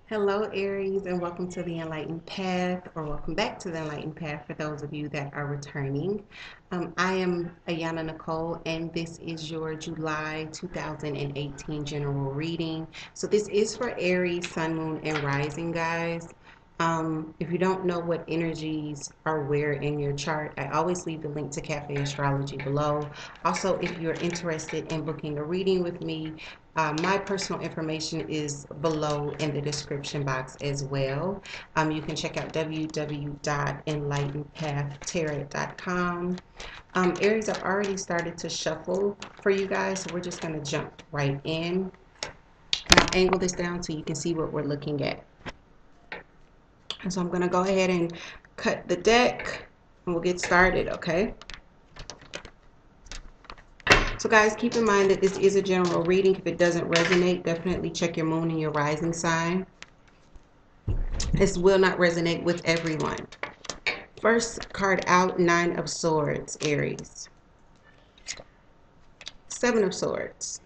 Hello, Aries, and welcome to the Enlightened Path, or welcome back to the Enlightened Path for those of you that are returning. I am Ayana Nicole, and this is your July 2018 general reading. So, this is for Aries, Sun, Moon, and Rising, guys. If you don't know what energies are where in your chart, I always leave the link to Café Astrology below. Also, if you're interested in booking a reading with me, my personal information is below in the description box as well. You can check out www.enlightenedpathtarot.com. Aries, I've already started to shuffle for you guys, so we're just going to jump right in. And I'll angle this down so you can see what we're looking at. And so I'm going to go ahead and cut the deck, and we'll get started, okay? So guys, keep in mind that this is a general reading. If it doesn't resonate, definitely check your moon and your rising sign. This will not resonate with everyone. First card out, Nine of Swords, Aries. Seven of Swords.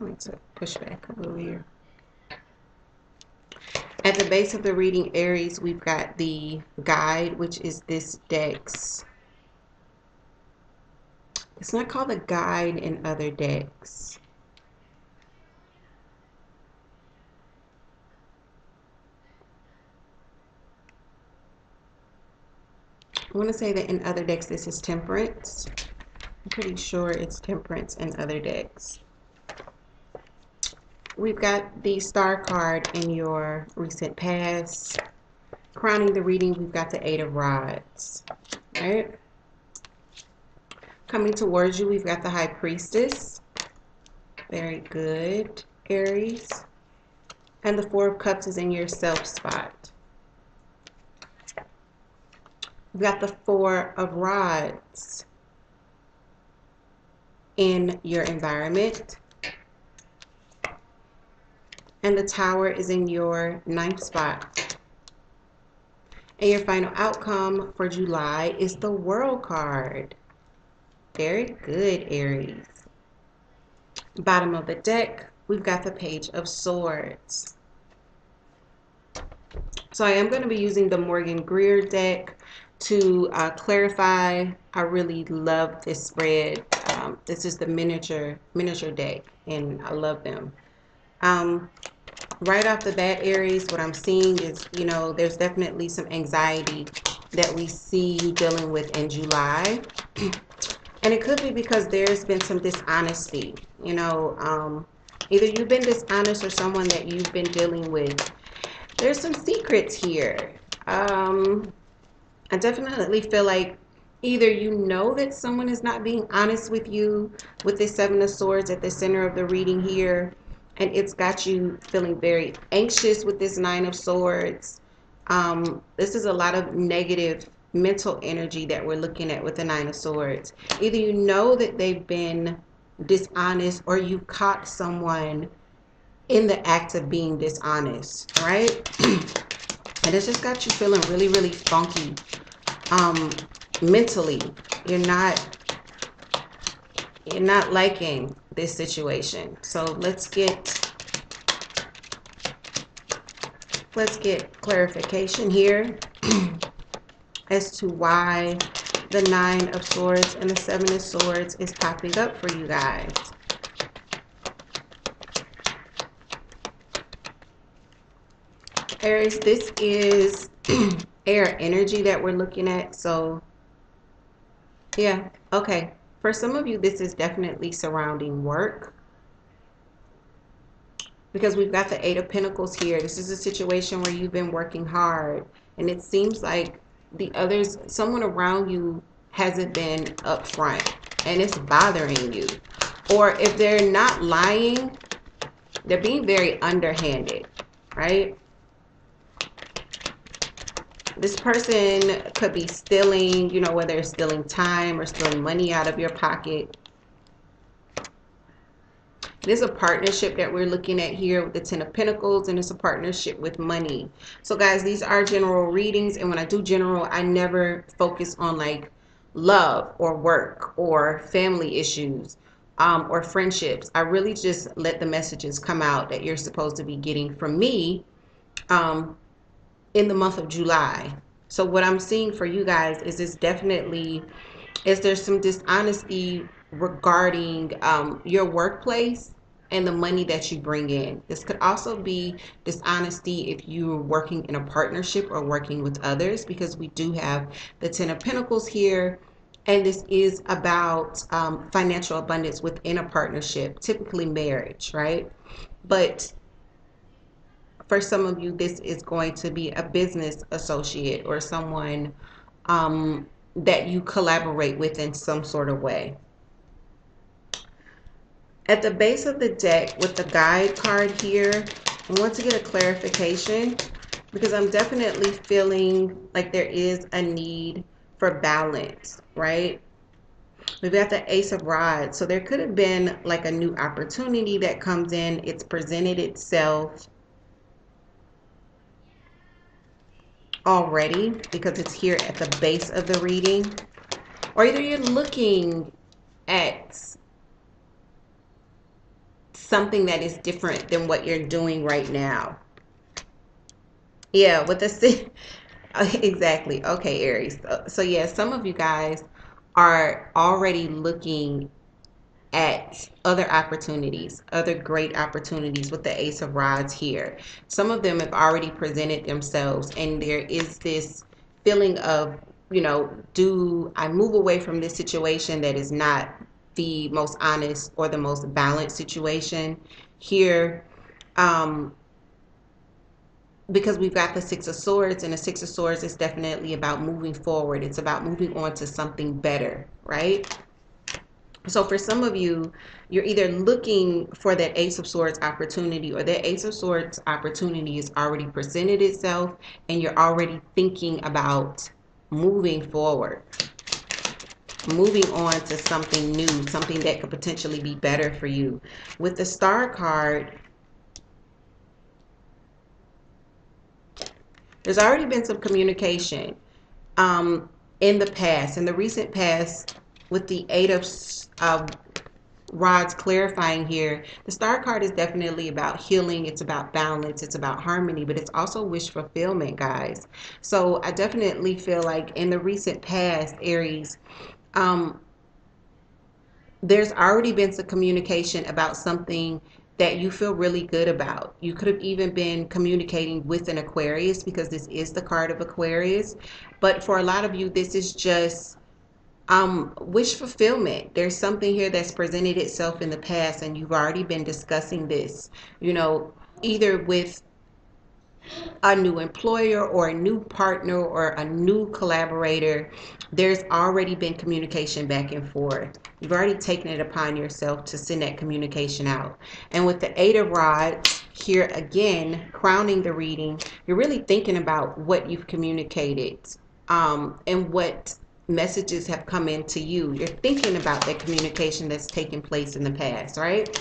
I'm going to push back a little here. At the base of the reading, Aries, we've got the guide, which is this deck's. It's not called a guide in other decks. I want to say that in other decks, this is Temperance. I'm pretty sure it's Temperance in other decks. We've got the Star card in your recent past. Crowning the reading, we've got the Eight of Rods. All right. Coming towards you, we've got the High Priestess. Very good, Aries. And the Four of Cups is in your self spot. We've got the Four of Rods in your environment. And the Tower is in your ninth spot. And your final outcome for July is the World card. Very good, Aries. Bottom of the deck, we've got the Page of Swords. So I am going to be using the Morgan Greer deck to clarify. I really love this spread. This is the miniature deck, and I love them. Right off the bat, Aries, what I'm seeing is, there's definitely some anxiety that we see you dealing with in July. And it could be because there's been some dishonesty, either you've been dishonest or someone that you've been dealing with. There's some secrets here. I definitely feel like either you know that someone is not being honest with you with this Seven of Swords at the center of the reading here, and it's got you feeling very anxious with this Nine of Swords. This is a lot of negative mental energy that we're looking at with the Nine of Swords. Either you know that they've been dishonest or you caught someone in the act of being dishonest, right? And it's just got you feeling really, really funky. Mentally, you're not liking this situation. So let's get clarification here as to why the Nine of Swords and the Seven of Swords is popping up for you guys. Aries, this is air energy that we're looking at. So yeah, okay. For some of you, this is definitely surrounding work, because we've got the Eight of Pentacles here. This is a situation where you've been working hard, and it seems like someone around you hasn't been upfront, and it's bothering you. Or if they're not lying, they're being very underhanded, right? This person could be stealing, whether it's stealing time or stealing money out of your pocket. There's a partnership that we're looking at here with the Ten of Pentacles, and it's a partnership with money. So guys, these are general readings, and when I do general, I never focus on like love or work or family issues. or friendships. I really just let the messages come out that you're supposed to be getting from me in the month of July. So what I'm seeing for you guys is there's some dishonesty regarding your workplace and the money that you bring in. This could also be dishonesty if you're working in a partnership or working with others, because we do have the Ten of Pentacles here. And this is about financial abundance within a partnership, typically marriage, right? But for some of you, this is going to be a business associate or someone that you collaborate with in some sort of way. At the base of the deck with the guide card here, I want to get a clarification because I'm definitely feeling like there is a need for balance, right? We've got the Ace of Rods. So there could have been like a new opportunity that comes in. It's presented itself already because it's here at the base of the reading. Or either you're looking at something that is different than what you're doing right now. Yeah, with the exactly. Okay, Aries. So yeah, some of you guys are already looking at other opportunities, other great opportunities with the Ace of Rods here. Some of them have already presented themselves, and there is this feeling of, you know, do I move away from this situation that is not the most honest or the most balanced situation here? Because we've got the Six of Swords, and the Six of Swords is definitely about moving forward. It's about moving on to something better, right? So for some of you, you're either looking for that Ace of Swords opportunity, or that Ace of Swords opportunity has already presented itself and you're already thinking about moving forward, moving on to something new, something that could potentially be better for you. With the Star card, there's already been some communication in the past, in the recent past, with the Eight of Rods clarifying here. The Star card is definitely about healing. It's about balance. It's about harmony, but it's also wish fulfillment, guys. So I definitely feel like in the recent past, Aries, there's already been some communication about something that you feel really good about. You could have even been communicating with an Aquarius, because this is the card of Aquarius. But for a lot of you, this is just wish fulfillment. There's something here that's presented itself in the past, and you've already been discussing this, you know, either with a new employer or a new partner or a new collaborator. There's already been communication back and forth. You've already taken it upon yourself to send that communication out. And with the Eight of Rods here again, crowning the reading, you're really thinking about what you've communicated and what messages have come into you. You're thinking about that communication that's taken place in the past, right?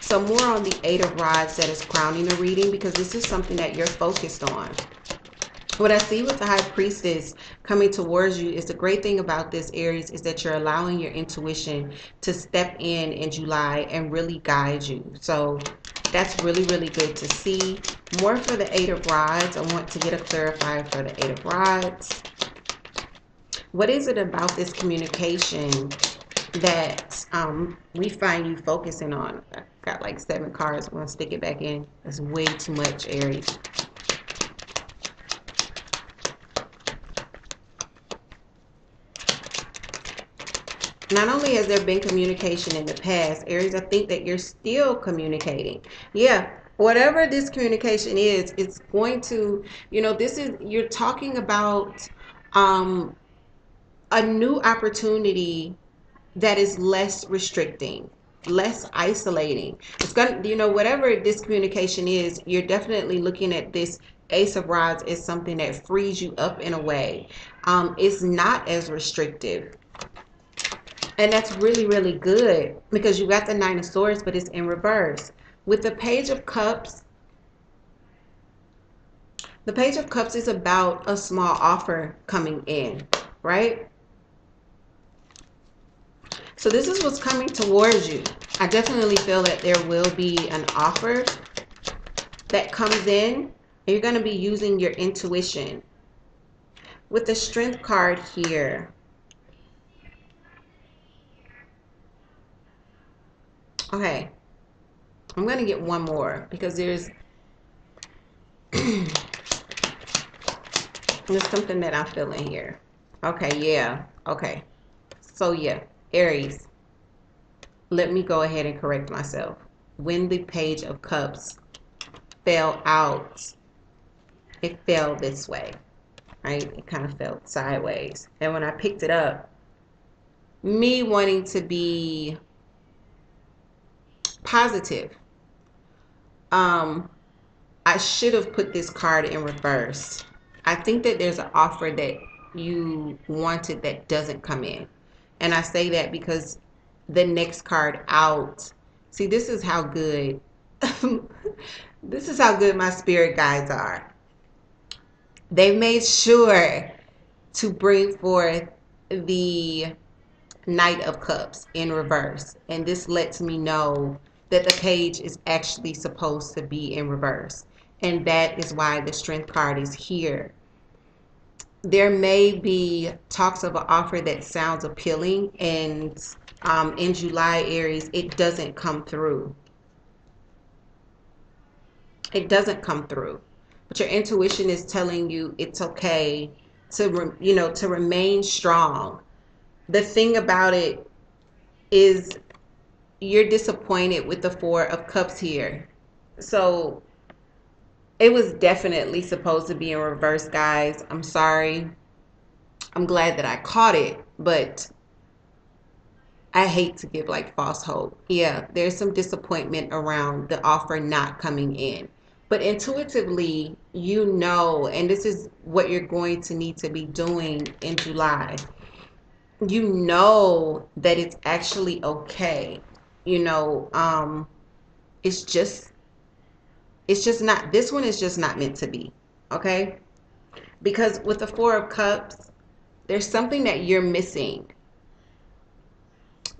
So more on the Eight of Rods that is crowning the reading, because this is something that you're focused on. What I see with the High Priestess coming towards you is the great thing about this, Aries, is that you're allowing your intuition to step in July and really guide you. So that's really, really good to see. More for the Eight of Rods. I want to get a clarifier for the Eight of Rods. What is it about this communication that we find you focusing on? I got like 7 cards. I'm going to stick it back in. That's way too much, Aries. Not only has there been communication in the past, Aries, I think that you're still communicating. Yeah, whatever this communication is, it's going to, you know, this is, you're talking about a new opportunity that is less restricting, less isolating. It's going to, you know, whatever this communication is, you're definitely looking at this Ace of Rods as something that frees you up in a way. It's not as restrictive. And that's really, really good, because you got the Nine of Swords, but it's in reverse. With the Page of Cups, the Page of Cups is about a small offer coming in, right? So this is what's coming towards you. I definitely feel that there will be an offer that comes in, and you're going to be using your intuition. With the Strength card here, okay, I'm going to get one more because there's something that I'm feeling here. Okay, yeah, okay. So yeah, Aries, let me go ahead and correct myself. When the Page of Cups fell out, it fell this way, right? It kind of fell sideways. And when I picked it up, me wanting to be positive, I should have put this card in reverse. I think that there's an offer that you wanted that doesn't come in. And I say that because the next card out, see, this is how good this is how good my spirit guides are. They made sure to bring forth the Knight of Cups in reverse. And this lets me know that the page is actually supposed to be in reverse. And that is why the Strength card is here. There may be talks of an offer that sounds appealing, and in July, Aries, it doesn't come through. It doesn't come through. But your intuition is telling you it's okay to, to remain strong. The thing about it is you're disappointed with the Four of Cups here. So it was definitely supposed to be in reverse, guys. I'm sorry. I'm glad that I caught it, but I hate to give like false hope. Yeah, there's some disappointment around the offer not coming in. But intuitively, you know, and this is what you're going to need to be doing in July. You know that it's actually okay. You know, it's just not, this one is just not meant to be. Okay? Because with the Four of Cups, there's something that you're missing.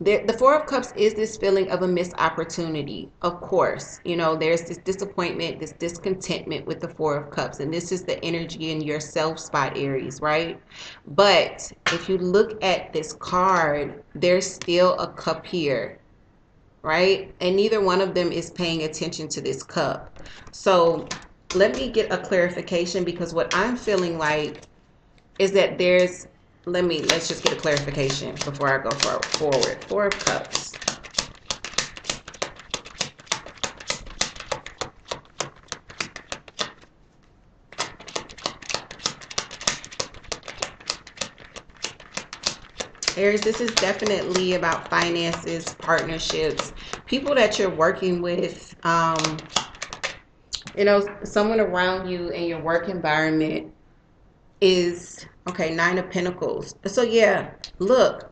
The Four of Cups is this feeling of a missed opportunity. Of course, you know, there's this disappointment, this discontentment with the Four of Cups, and this is the energy in your self spot, Aries, right? But if you look at this card, there's still a cup here, right? And neither one of them is paying attention to this cup. So let me get a clarification, because what I'm feeling like is that there's, let's just get a clarification before I go forward. Four of Cups. Aries, this is definitely about finances, partnerships, people that you're working with, you know, someone around you in your work environment is, okay, Nine of Pentacles. So yeah, look,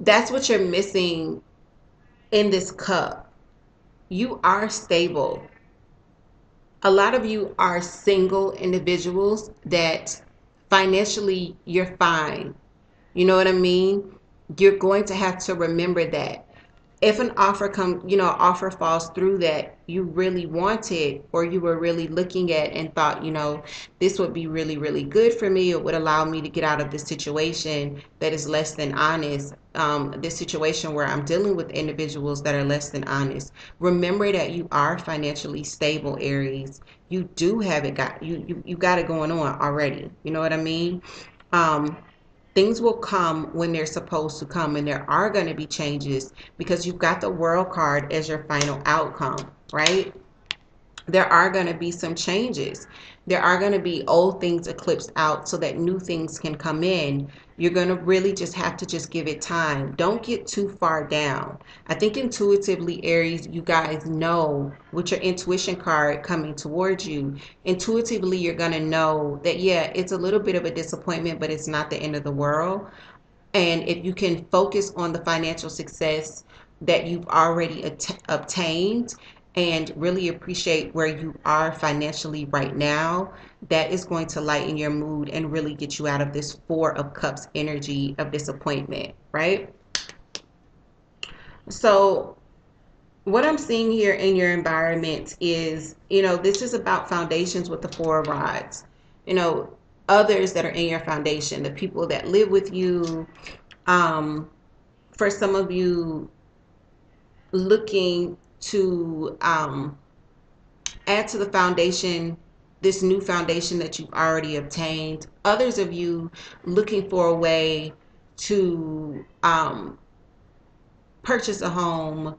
that's what you're missing in this cup. You are stable. A lot of you are single individuals that financially you're fine. You know what I mean? You're going to have to remember that. If an offer offer falls through that you really wanted, or you were really looking at and thought, this would be really, really good for me, it would allow me to get out of this situation that is less than honest, this situation where I'm dealing with individuals that are less than honest. Remember that you are financially stable, Aries. You do have it, you got it going on already. You know what I mean? Things will come when they're supposed to come, and there are going to be changes because you've got the World card as your final outcome, right? There are going to be some changes. There are going to be old things eclipsed out so that new things can come in. You're going to really just have to just give it time. Don't get too far down. I think intuitively, Aries, you guys know with your intuition card coming towards you, intuitively you're going to know that, yeah, it's a little bit of a disappointment, but it's not the end of the world. And if you can focus on the financial success that you've already obtained and really appreciate where you are financially right now, that is going to lighten your mood and really get you out of this Four of Cups energy of disappointment, right? So what I'm seeing here in your environment is, this is about foundations with the Four of Rods. You know, others that are in your foundation, the people that live with you. For some of you, looking to add to the foundation, this new foundation that you've already obtained. Others of you looking for a way to purchase a home,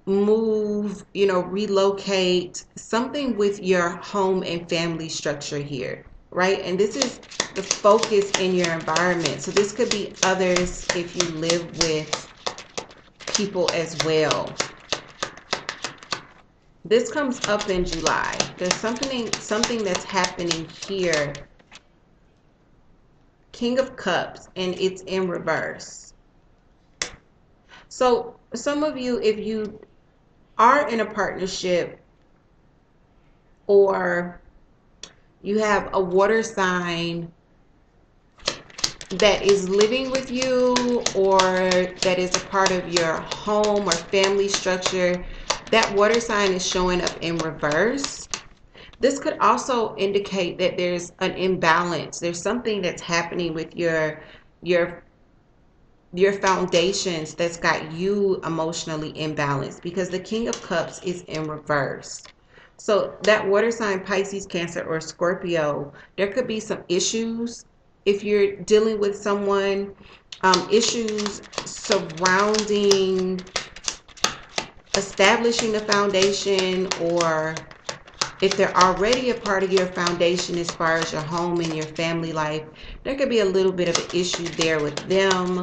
move, relocate, something with your home and family structure here, right? And this is the focus in your environment. So this could be others if you live with people as well. This comes up in July. There's something that's happening here. King of Cups, and it's in reverse. So some of you, if you are in a partnership or you have a water sign that is living with you or that is a part of your home or family structure, that water sign is showing up in reverse. This could also indicate that there's an imbalance. There's something that's happening with your foundations that's got you emotionally imbalanced, because the King of Cups is in reverse. So that water sign, Pisces, Cancer, or Scorpio, there could be some issues if you're dealing with someone, issues surrounding establishing a foundation, or if they're already a part of your foundation as far as your home and your family life, there could be a little bit of an issue there with them.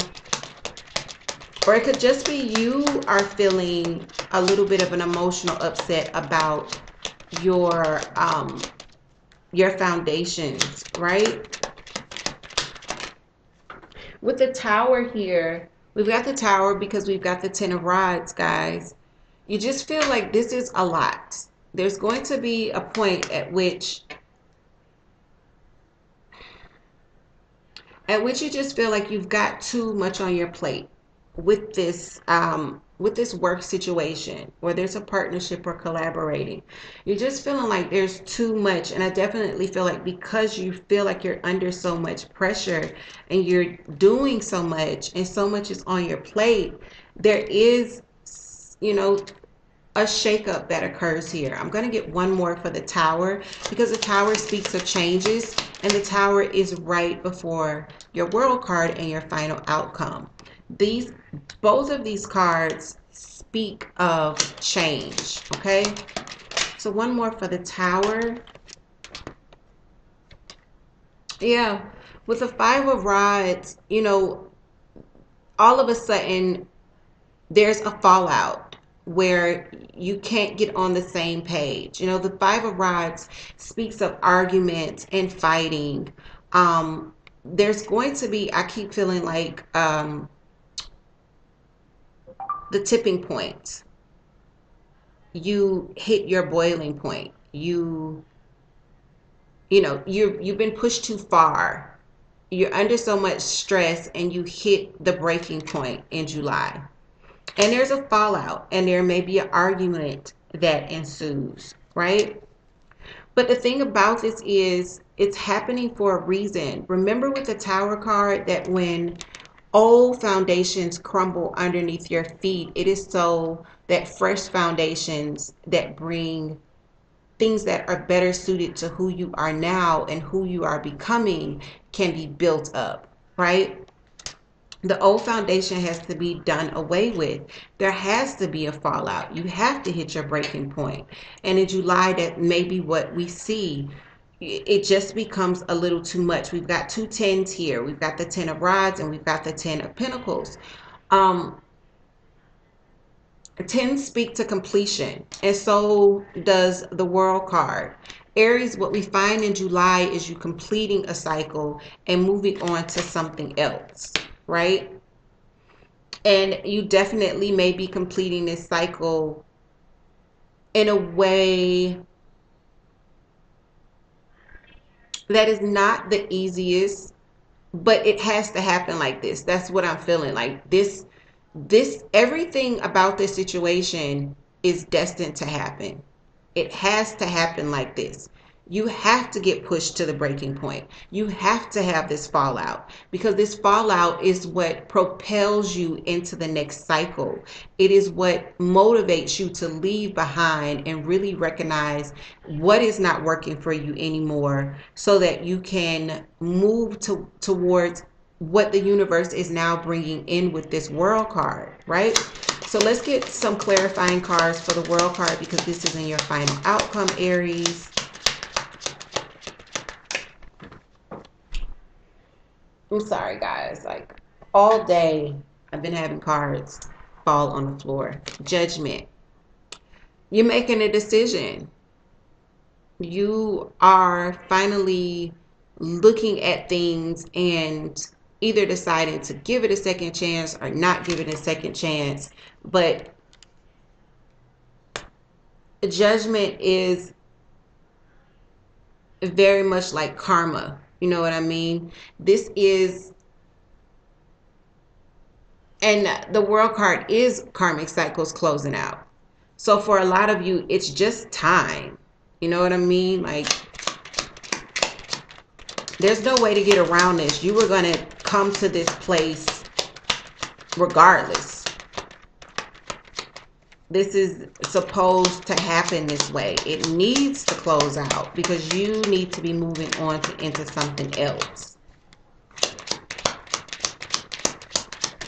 Or it could just be you are feeling a little bit of an emotional upset about your foundations, right? With the Tower here, we've got the Tower because we've got the Ten of Rods, guys. You just feel like this is a lot. There's going to be a point at which you just feel like you've got too much on your plate with this work situation, whether it's a partnership or collaborating. You're just feeling like there's too much. And I definitely feel like because you feel like you're under so much pressure and you're doing so much and so much is on your plate, there is, a shakeup that occurs here. I'm going to get one more for the Tower because the Tower speaks of changes, and the Tower is right before your World card and your final outcome. Both of these cards speak of change, okay? So one more for the Tower. Yeah, with the Five of Rods, all of a sudden there's a fallout where you can't get on the same page. The Five of Rods speaks of arguments and fighting. There's going to be, I keep feeling like, the tipping point. You hit your boiling point. You've been pushed too far. You're under so much stress and you hit the breaking point in July. And there's a fallout, and there may be an argument that ensues, right? But the thing about this is it's happening for a reason. Remember with the Tower card that when old foundations crumble underneath your feet, it is so that fresh foundations that bring things that are better suited to who you are now and who you are becoming can be built up, right? The old foundation has to be done away with. There has to be a fallout. You have to hit your breaking point. And in July, that may be what we see. It just becomes a little too much. We've got two tens here. We've got the Ten of Rods and we've got the Ten of Pentacles. Tens speak to completion, and so does the World card. Aries, what we find in July is you completing a cycle and moving on to something else, right? And you definitely may be completing this cycle in a way that is not the easiest, but it has to happen like this. That's what I'm feeling like. This Everything about this situation is destined to happen. It has to happen like this. You have to get pushed to the breaking point. You have to have this fallout, because this fallout is what propels you into the next cycle. It is what motivates you to leave behind and really recognize what is not working for you anymore, so that you can move towards what the universe is now bringing in with this world card, right? So let's get some clarifying cards for the world card, because this is in your final outcome, Aries. I'm sorry, guys. Like, all day, I've been having cards fall on the floor. Judgment. You're making a decision. You are finally looking at things and either deciding to give it a second chance or not give it a second chance. But judgment is very much like karma. You know what I mean? This is, and the world card is karmic cycles closing out. So for a lot of you, it's just time. You know what I mean? Like, there's no way to get around this. You were going to come to this place regardless. This is supposed to happen this way. It needs to close out because you need to be moving on into something else.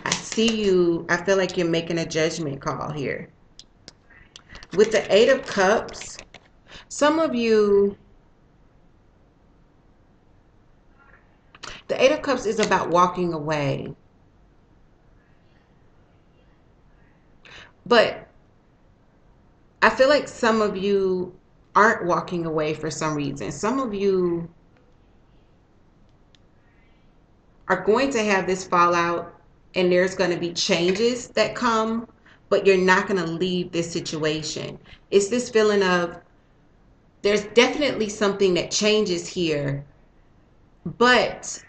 I see you. I feel like you're making a judgment call here. With the Eight of Cups, some of you, the Eight of Cups is about walking away. But I feel like some of you aren't walking away for some reason. Some of you are going to have this fallout and there's going to be changes that come, but you're not going to leave this situation. It's this feeling of there's definitely something that changes here, but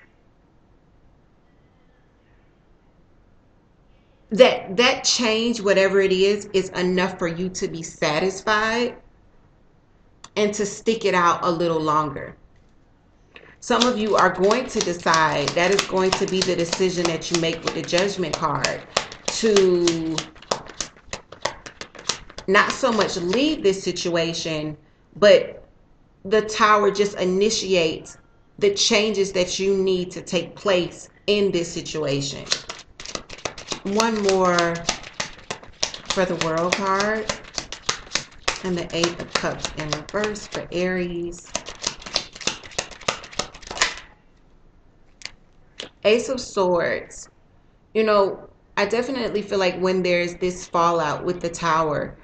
that change, whatever it is enough for you to be satisfied and to stick it out a little longer. Some of you are going to decide, that is going to be the decision that you make with the Judgment card, to not so much leave this situation, but the Tower just initiates the changes that you need to take place in this situation. One more for the World card, and the Eight of Cups in reverse for Aries. Ace of Swords. You know, I definitely feel like when there's this fallout with the Tower,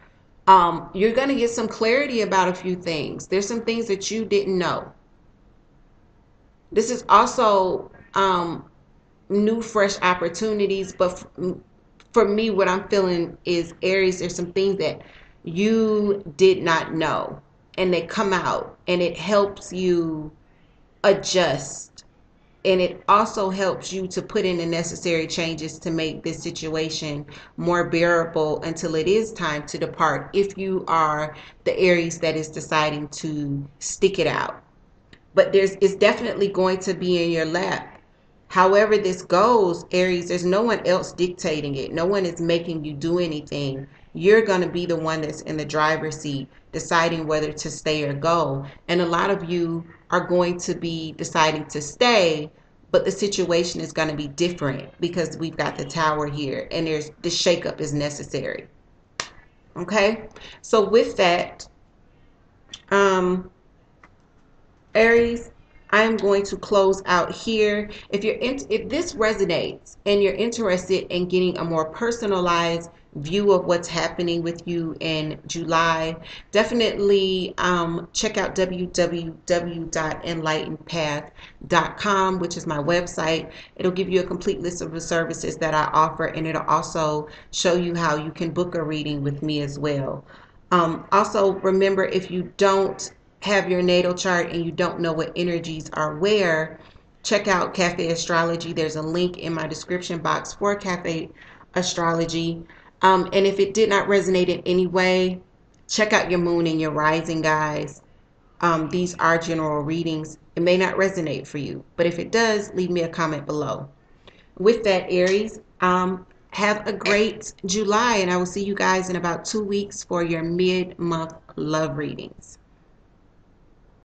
you're going to get some clarity about a few things. There's some things that you didn't know. This is also new, fresh opportunities. But for me, what I'm feeling is, Aries, there's some things that you did not know, and they come out, and it helps you adjust. And it also helps you to put in the necessary changes to make this situation more bearable until it is time to depart, if you are the Aries that is deciding to stick it out. But it's definitely going to be in your lap. However this goes, Aries, there's no one else dictating it. No one is making you do anything. You're going to be the one that's in the driver's seat, deciding whether to stay or go. And a lot of you are going to be deciding to stay, but the situation is going to be different because we've got the Tower here, and the shakeup is necessary. Okay, so with that, Aries, I'm going to close out here. If this resonates and you're interested in getting a more personalized view of what's happening with you in July, definitely check out www.enlightenedpath.com, which is my website. It'll give you a complete list of the services that I offer, and it'll also show you how you can book a reading with me as well. Also, remember, if you don't have your natal chart and you don't know what energies are where, check out Café Astrology. There's a link in my description box for Café astrology. And if it did not resonate in any way, check out your moon and your rising, guys. These are general readings. It may not resonate for you, but if it does, leave me a comment below. With that, Aries, have a great July, and I will see you guys in about 2 weeks for your mid-month love readings.